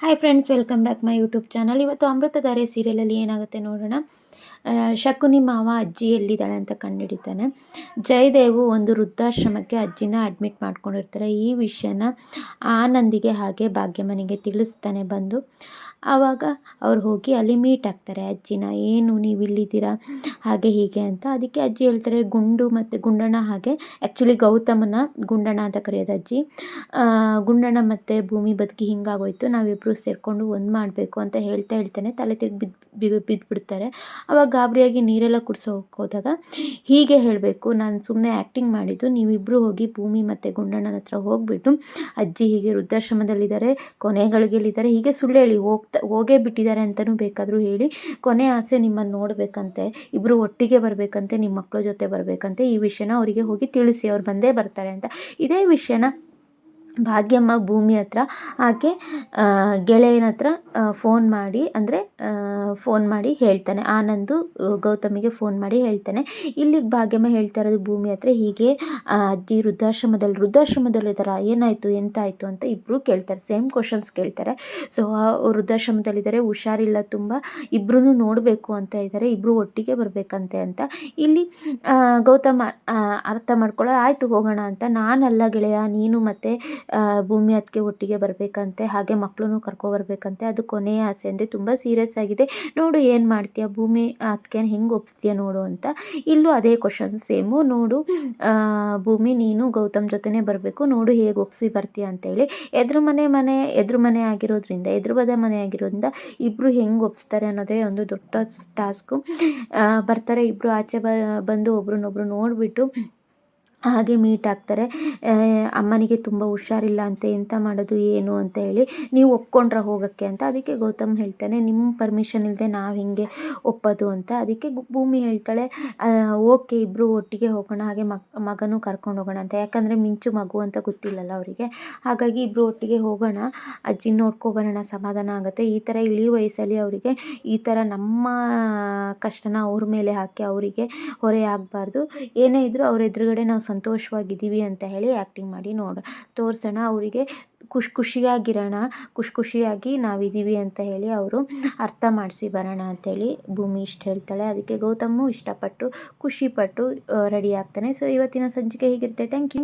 Hi friends, welcome back my YouTube channel. ಇವತ್ತು ಅಮೃತಧಾರೆ ಸೀರಿಯಲಲ್ಲಿ ಏನಾಗುತ್ತೆ ನೋಡೋಣ. ಶಕುನಿ ಮಾವ ಅಜ್ಜಿ ಎಲ್ಲಿದ್ದಾಳೆ ಅಂತ ಕಂಡುಹಿಡಿತಾನೆ. ಜಯದೇವು ಒಂದು ವೃದ್ಧಾಶ್ರಮಕ್ಕೆ ಅಜ್ಜಿನ ಅಡ್ಮಿಟ್ ಮಾಡ್ಕೊಂಡಿರ್ತಾರೆ. ಈ ವಿಷಯನ ಆನಂದಿಗೆ ಹಾಗೆ ಭಾಗ್ಯಮ್ಮನಿಗೆ ತಿಳಿಸ್ತಾನೆ ಬಂದು. ಆವಾಗ ಅವ್ರು ಹೋಗಿ ಅಲ್ಲಿ ಮೀಟ್ ಆಗ್ತಾರೆ ಅಜ್ಜಿನ. ಏನು ನೀವು ಇಲ್ಲಿದ್ದೀರಾ ಹಾಗೆ ಹೀಗೆ ಅಂತ. ಅದಕ್ಕೆ ಅಜ್ಜಿ ಹೇಳ್ತಾರೆ, ಗುಂಡು ಮತ್ತು ಗುಂಡಣ್ಣ, ಹಾಗೆ ಆ್ಯಕ್ಚುಲಿ ಗೌತಮನ ಗುಂಡಣ್ಣ ಅಂತ ಕರೆಯೋದು ಅಜ್ಜಿ. ಗುಂಡಣ್ಣ ಮತ್ತು ಭೂಮಿ ಬದುಕಿ ಹಿಂಗಾಗೋಯ್ತು, ನಾವಿಬ್ಬರು ಸೇರಿಕೊಂಡು ಒಂದು ಮಾಡಬೇಕು ಅಂತ ಹೇಳ್ತಾನೆ ತಲೆ ತಿರುಗಿ ಬಿದ್ದುಬಿಡ್ತಾರೆ. ಆವಾಗ ಗಾಬರಿಯಾಗಿ ನೀರೆಲ್ಲ ಕುಡಿಸೋಕೆ ಹೋದಾಗ ಹೀಗೆ ಹೇಳಬೇಕು, ನಾನು ಸುಮ್ಮನೆ ಆ್ಯಕ್ಟಿಂಗ್ ಮಾಡಿದ್ದು, ನೀವಿಬ್ಬರು ಹೋಗಿ ಭೂಮಿ ಮತ್ತು ಗುಂಡಣ್ಣನ ಹತ್ರ ಹೋಗಿಬಿಟ್ಟು ಅಜ್ಜಿ ಹೀಗೆ ವೃದ್ಧಾಶ್ರಮದಲ್ಲಿದ್ದಾರೆ, ಕೊನೆಗಳಿಗೆಲ್ಲಿದ್ದಾರೆ ಹೀಗೆ ಸುಳ್ಳು ಹೇಳಿ ಹೋಗೇ ಬಿಟ್ಟಿದ್ದಾರೆ ಅಂತಲೂ ಬೇಕಾದರೂ ಹೇಳಿ, ಕೊನೆ ಆಸೆ ನಿಮ್ಮನ್ನು ನೋಡಬೇಕಂತೆ, ಇಬ್ಬರು ಒಟ್ಟಿಗೆ ಬರಬೇಕಂತೆ, ನಿಮ್ಮ ಮಕ್ಕಳ ಜೊತೆ ಬರಬೇಕಂತೆ, ಈ ವಿಷಯನ ಅವರಿಗೆ ಹೋಗಿ ತಿಳಿಸಿ, ಅವ್ರು ಬಂದೇ ಬರ್ತಾರೆ ಅಂತ. ಇದೇ ವಿಷಯನ ಭಾಗ್ಯಮ್ಮ ಭೂಮಿ ಹತ್ರ ಆಕೆ ಗೆಳೆಯನ ಹತ್ರ ಫೋನ್ ಮಾಡಿ ಹೇಳ್ತಾನೆ. ಆನಂದು ಗೌತಮಿಗೆ ಫೋನ್ ಮಾಡಿ ಹೇಳ್ತಾನೆ. ಇಲ್ಲಿಗೆ ಭಾಗ್ಯಮ್ಮ ಹೇಳ್ತಾ ಇರೋದು ಭೂಮಿ ಹತ್ರ, ಹೀಗೆ ಅಜ್ಜಿ ವೃದ್ಧಾಶ್ರಮದಲ್ಲಿದ್ದಾರ, ಏನಾಯಿತು ಎಂತಾಯಿತು ಅಂತ ಇಬ್ಬರು ಕೇಳ್ತಾರೆ. ಸೇಮ್ ಕ್ವಶನ್ಸ್ ಕೇಳ್ತಾರೆ. ಸೊ ವೃದ್ಧಾಶ್ರಮದಲ್ಲಿದ್ದಾರೆ, ಹುಷಾರಿಲ್ಲ ತುಂಬ, ಇಬ್ಬರೂ ನೋಡಬೇಕು ಅಂತ ಇದ್ದಾರೆ, ಇಬ್ಬರು ಒಟ್ಟಿಗೆ ಬರಬೇಕಂತೆ ಅಂತ. ಇಲ್ಲಿ ಗೌತಮ ಅರ್ಥ ಮಾಡ್ಕೊಳ್ಳೋ, ಆಯಿತು ಹೋಗೋಣ ಅಂತ. ನಾನಲ್ಲ ಗೆಳೆಯ, ನೀನು ಮತ್ತು ಭೂಮಿ ಅದಕ್ಕೆ ಒಟ್ಟಿಗೆ ಬರಬೇಕಂತೆ, ಹಾಗೆ ಮಕ್ಕಳನ್ನು ಕರ್ಕೊಬರ್ಬೇಕಂತೆ, ಅದು ಕೊನೆಯ ಆಸೆ ಅಂದೆ, ತುಂಬ ಸೀರಿಯಸ್ ಆಗಿದೆ, ನೋಡು ಏನು ಮಾಡ್ತೀಯ, ಭೂಮಿ ಅದಕ್ಕೆ ಹೆಂಗೆ ಒಪ್ಸ್ತೀಯ ನೋಡು ಅಂತ. ಇಲ್ಲೂ ಅದೇ ಕ್ವಶನ್ ಸೇಮು, ನೋಡು ಭೂಮಿ ನೀನು ಗೌತಮ್ ಜೊತೆನೇ ಬರಬೇಕು, ನೋಡು ಹೇಗೆ ಒಪ್ಸಿ ಬರ್ತೀಯ ಅಂತೇಳಿ. ಎದುರು ಮನೆ ಆಗಿರೋದ್ರಿಂದ ಇಬ್ಬರು ಹೆಂಗೆ ಒಪ್ಸ್ತಾರೆ ಅನ್ನೋದೇ ಒಂದು ದೊಡ್ಡ ಟಾಸ್ಕು. ಬರ್ತಾರೆ ಇಬ್ಬರು ಆಚೆ ಬಂದು ಒಬ್ರನ್ನೊಬ್ರು ನೋಡಿಬಿಟ್ಟು ಹಾಗೆ ಮೀಟ್ ಆಗ್ತಾರೆ. ಅಮ್ಮನಿಗೆ ತುಂಬ ಹುಷಾರಿಲ್ಲ ಅಂತೆ, ಎಂತ ಮಾಡೋದು ಏನು ಅಂತ ಹೇಳಿ, ನೀವು ಒಪ್ಕೊಂಡ್ರೆ ಹೋಗೋಕ್ಕೆ ಅಂತ. ಅದಕ್ಕೆ ಗೌತಮ್ ಹೇಳ್ತಾನೆ, ನಿಮ್ಮ ಪರ್ಮಿಷನ್ ಇಲ್ಲದೆ ನಾವು ಹಿಂಗೆ ಒಪ್ಪೋದು ಅಂತ. ಅದಕ್ಕೆ ಭೂಮಿ ಹೇಳ್ತಾಳೆ, ಓಕೆ ಇಬ್ಬರು ಒಟ್ಟಿಗೆ ಹೋಗೋಣ, ಹಾಗೆ ಮಗನೂ ಕರ್ಕೊಂಡು ಹೋಗೋಣ ಅಂತ. ಯಾಕಂದರೆ ಮಿಂಚು ಮಗು ಅಂತ ಗೊತ್ತಿಲ್ಲಲ್ಲ ಅವರಿಗೆ, ಹಾಗಾಗಿ ಇಬ್ಬರು ಒಟ್ಟಿಗೆ ಹೋಗೋಣ, ಅಜ್ಜಿ ನೋಡ್ಕೊಬರೋಣ, ಸಮಾಧಾನ ಆಗುತ್ತೆ. ಈ ಥರ ಇಳಿ ವಯಸ್ಸಲ್ಲಿ ಅವರಿಗೆ ಈ ಥರ ನಮ್ಮ ಕಷ್ಟನ ಅವ್ರ ಮೇಲೆ ಹಾಕಿ ಅವರಿಗೆ ಹೊರೆ ಆಗಬಾರ್ದು, ಏನೇ ಇದ್ದರೂ ಅವ್ರ ಎದುರುಗಡೆ ನಾವು ಸಂತೋಷವಾಗಿದ್ದೀವಿ ಅಂತ ಹೇಳಿ ಆ್ಯಕ್ಟಿಂಗ್ ಮಾಡಿ ತೋರಿಸೋಣ ಅವರಿಗೆ, ಖುಷಿಯಾಗಿ ನಾವಿದ್ದೀವಿ ಅಂತ ಹೇಳಿ ಅವರು ಅರ್ಥ ಮಾಡಿಸಿ ಬರೋಣ ಅಂತೇಳಿ ಭೂಮಿ ಇಷ್ಟು ಹೇಳ್ತಾಳೆ. ಅದಕ್ಕೆ ಗೌತಮು ಇಷ್ಟಪಟ್ಟು ಖುಷಿಪಟ್ಟು ರೆಡಿ ಆಗ್ತಾನೆ. ಸೊ ಇವತ್ತಿನ ಸಂಚಿಕೆ ಹೀಗಿರುತ್ತೆ. Thank you.